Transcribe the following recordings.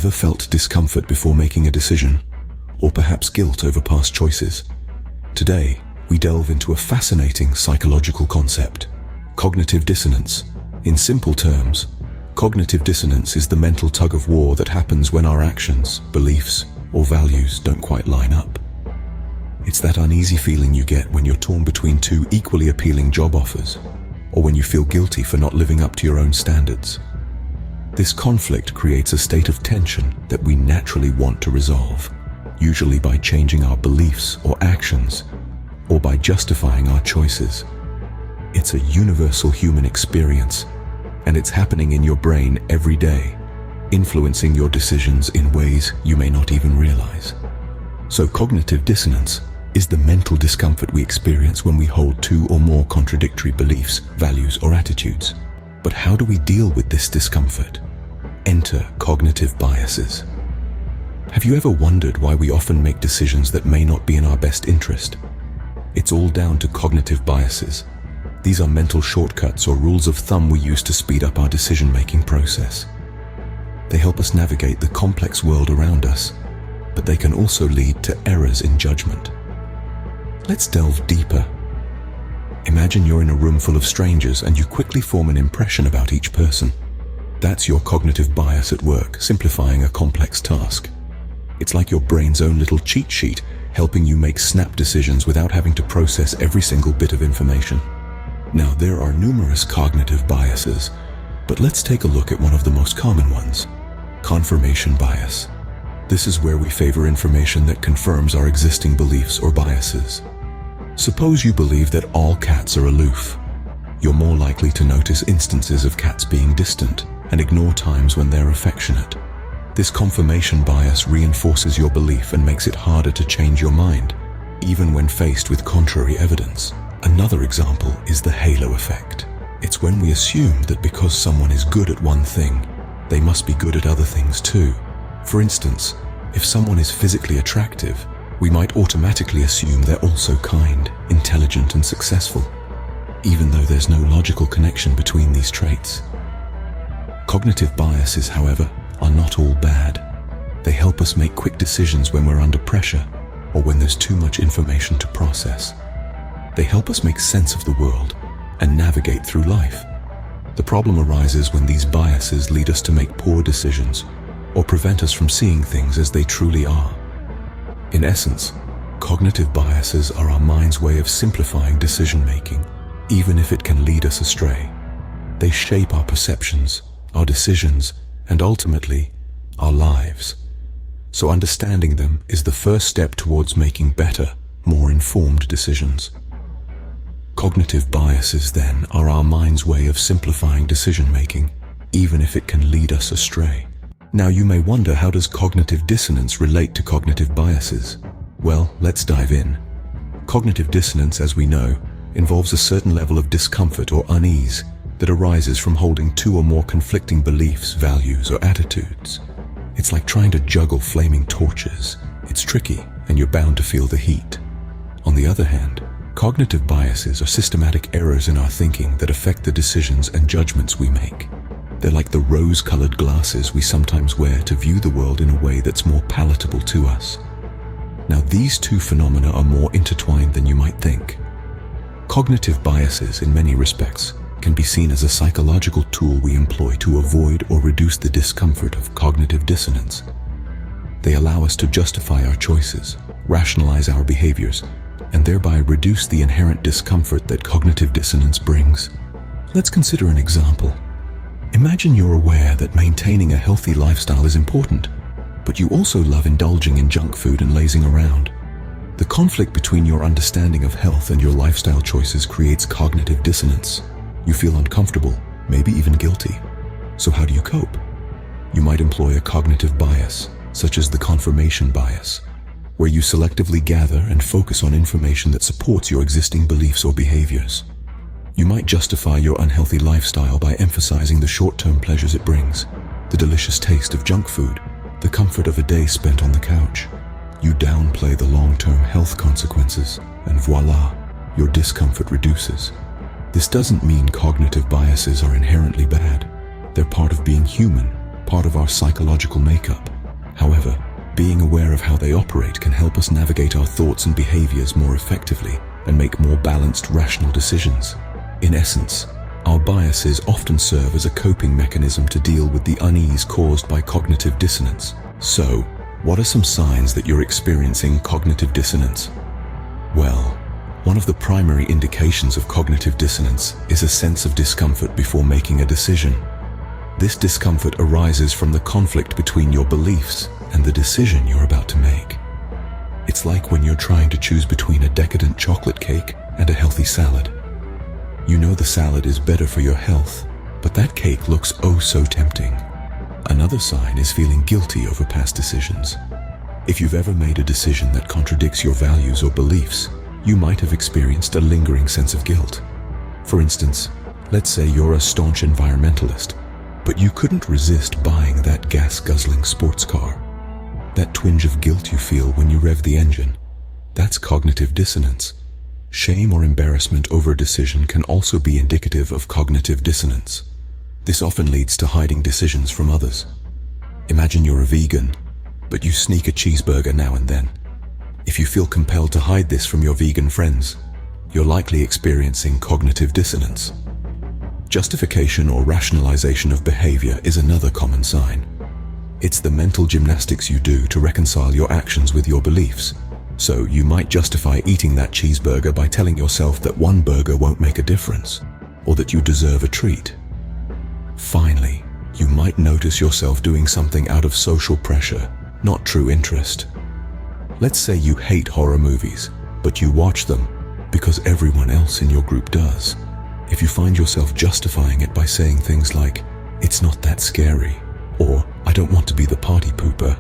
ever felt discomfort before making a decision, or perhaps guilt over past choices? Today, we delve into a fascinating psychological concept, cognitive dissonance. In simple terms, cognitive dissonance is the mental tug-of-war that happens when our actions, beliefs, or values don't quite line up. It's that uneasy feeling you get when you're torn between two equally appealing job offers, or when you feel guilty for not living up to your own standards. This conflict creates a state of tension that we naturally want to resolve, usually by changing our beliefs or actions, or by justifying our choices. It's a universal human experience, and it's happening in your brain every day, influencing your decisions in ways you may not even realize. So cognitive dissonance is the mental discomfort we experience when we hold two or more contradictory beliefs, values, or attitudes. But how do we deal with this discomfort? Enter cognitive biases. Have you ever wondered why we often make decisions that may not be in our best interest? It's all down to cognitive biases. These are mental shortcuts or rules of thumb we use to speed up our decision-making process. They help us navigate the complex world around us, but they can also lead to errors in judgment. Let's delve deeper. Imagine you're in a room full of strangers and you quickly form an impression about each person. That's your cognitive bias at work, simplifying a complex task. It's like your brain's own little cheat sheet, helping you make snap decisions without having to process every single bit of information. Now, there are numerous cognitive biases, but let's take a look at one of the most common ones: confirmation bias. This is where we favor information that confirms our existing beliefs or biases. Suppose you believe that all cats are aloof. You're more likely to notice instances of cats being distant and ignore times when they're affectionate. This confirmation bias reinforces your belief and makes it harder to change your mind, even when faced with contrary evidence. Another example is the halo effect. It's when we assume that because someone is good at one thing, they must be good at other things too. For instance, if someone is physically attractive, we might automatically assume they're also kind, intelligent, and successful, even though there's no logical connection between these traits. Cognitive biases, however, are not all bad. They help us make quick decisions when we're under pressure or when there's too much information to process. They help us make sense of the world and navigate through life. The problem arises when these biases lead us to make poor decisions or prevent us from seeing things as they truly are. In essence, cognitive biases are our mind's way of simplifying decision-making, even if it can lead us astray. They shape our perceptions, our decisions, and ultimately, our lives. So understanding them is the first step towards making better, more informed decisions. Cognitive biases, then, are our mind's way of simplifying decision-making, even if it can lead us astray. Now you may wonder, how does cognitive dissonance relate to cognitive biases? Well, let's dive in. Cognitive dissonance, as we know, involves a certain level of discomfort or unease that arises from holding two or more conflicting beliefs, values, or attitudes. It's like trying to juggle flaming torches. It's tricky, and you're bound to feel the heat. On the other hand, cognitive biases are systematic errors in our thinking that affect the decisions and judgments we make. They're like the rose-colored glasses we sometimes wear to view the world in a way that's more palatable to us. Now, these two phenomena are more intertwined than you might think. Cognitive biases, in many respects, can be seen as a psychological tool we employ to avoid or reduce the discomfort of cognitive dissonance. They allow us to justify our choices, rationalize our behaviors, and thereby reduce the inherent discomfort that cognitive dissonance brings. Let's consider an example. Imagine you're aware that maintaining a healthy lifestyle is important, but you also love indulging in junk food and lazing around. The conflict between your understanding of health and your lifestyle choices creates cognitive dissonance. You feel uncomfortable, maybe even guilty. So how do you cope? You might employ a cognitive bias, such as the confirmation bias, where you selectively gather and focus on information that supports your existing beliefs or behaviors. You might justify your unhealthy lifestyle by emphasizing the short-term pleasures it brings, the delicious taste of junk food, the comfort of a day spent on the couch. You downplay the long-term health consequences, and voila, your discomfort reduces. This doesn't mean cognitive biases are inherently bad. They're part of being human, part of our psychological makeup. However, being aware of how they operate can help us navigate our thoughts and behaviors more effectively and make more balanced, rational decisions. In essence, our biases often serve as a coping mechanism to deal with the unease caused by cognitive dissonance. So, what are some signs that you're experiencing cognitive dissonance? Well, one of the primary indications of cognitive dissonance is a sense of discomfort before making a decision. This discomfort arises from the conflict between your beliefs and the decision you're about to make. It's like when you're trying to choose between a decadent chocolate cake and a healthy salad. You know the salad is better for your health, but that cake looks oh so tempting. Another sign is feeling guilty over past decisions. If you've ever made a decision that contradicts your values or beliefs, you might have experienced a lingering sense of guilt. For instance, let's say you're a staunch environmentalist, but you couldn't resist buying that gas-guzzling sports car. That twinge of guilt you feel when you rev the engine, that's cognitive dissonance. Shame or embarrassment over a decision can also be indicative of cognitive dissonance. This often leads to hiding decisions from others. Imagine you're a vegan, but you sneak a cheeseburger now and then. If you feel compelled to hide this from your vegan friends, you're likely experiencing cognitive dissonance. Justification or rationalization of behavior is another common sign. It's the mental gymnastics you do to reconcile your actions with your beliefs. So you might justify eating that cheeseburger by telling yourself that one burger won't make a difference, or that you deserve a treat. Finally, you might notice yourself doing something out of social pressure, not true interest. Let's say you hate horror movies, but you watch them because everyone else in your group does. If you find yourself justifying it by saying things like, "It's not that scary," or "I don't want to be the party pooper,"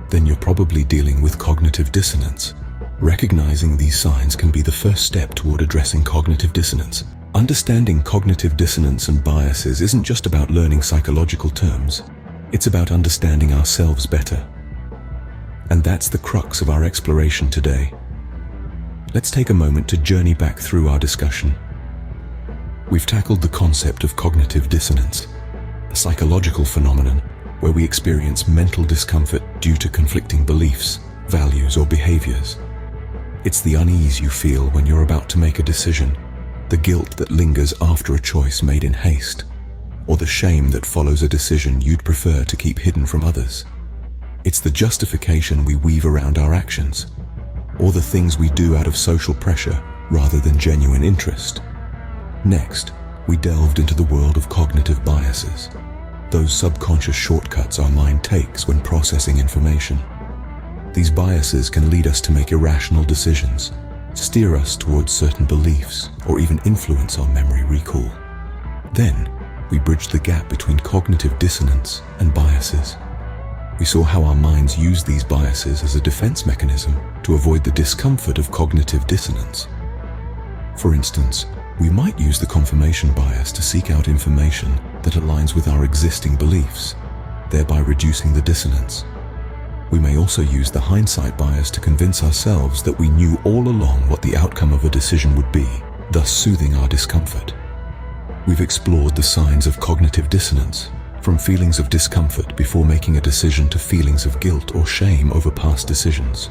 then you're probably dealing with cognitive dissonance. Recognizing these signs can be the first step toward addressing cognitive dissonance. Understanding cognitive dissonance and biases isn't just about learning psychological terms. It's about understanding ourselves better. And that's the crux of our exploration today. Let's take a moment to journey back through our discussion. We've tackled the concept of cognitive dissonance, a psychological phenomenon where we experience mental discomfort due to conflicting beliefs, values, or behaviors. It's the unease you feel when you're about to make a decision, the guilt that lingers after a choice made in haste, or the shame that follows a decision you'd prefer to keep hidden from others. It's the justification we weave around our actions, or the things we do out of social pressure rather than genuine interest. Next, we delved into the world of cognitive biases, those subconscious shortcuts our mind takes when processing information. These biases can lead us to make irrational decisions, steer us towards certain beliefs, or even influence our memory recall. Then, we bridged the gap between cognitive dissonance and biases. We saw how our minds use these biases as a defense mechanism to avoid the discomfort of cognitive dissonance. For instance, we might use the confirmation bias to seek out information that aligns with our existing beliefs, thereby reducing the dissonance. We may also use the hindsight bias to convince ourselves that we knew all along what the outcome of a decision would be, thus soothing our discomfort. We've explored the signs of cognitive dissonance, from feelings of discomfort before making a decision to feelings of guilt or shame over past decisions.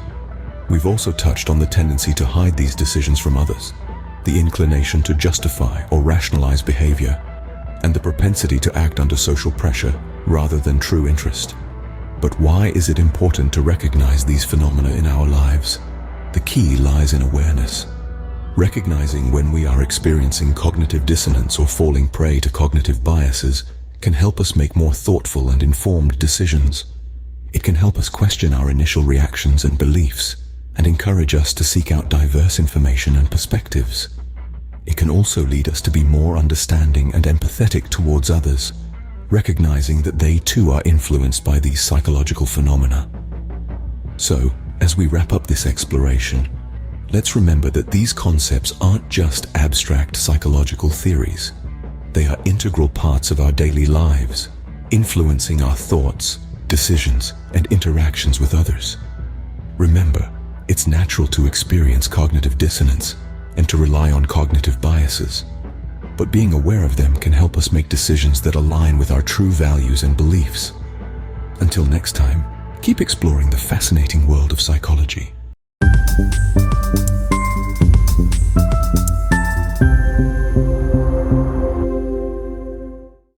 We've also touched on the tendency to hide these decisions from others, the inclination to justify or rationalize behavior, and the propensity to act under social pressure rather than true interest. But why is it important to recognize these phenomena in our lives? The key lies in awareness. Recognizing when we are experiencing cognitive dissonance or falling prey to cognitive biases can help us make more thoughtful and informed decisions. It can help us question our initial reactions and beliefs, and encourage us to seek out diverse information and perspectives. It can also lead us to be more understanding and empathetic towards others, recognizing that they too are influenced by these psychological phenomena. So, as we wrap up this exploration, let's remember that these concepts aren't just abstract psychological theories. They are integral parts of our daily lives, influencing our thoughts, decisions, and interactions with others. Remember, it's natural to experience cognitive dissonance and to rely on cognitive biases, but being aware of them can help us make decisions that align with our true values and beliefs. Until next time, Keep exploring the fascinating world of psychology.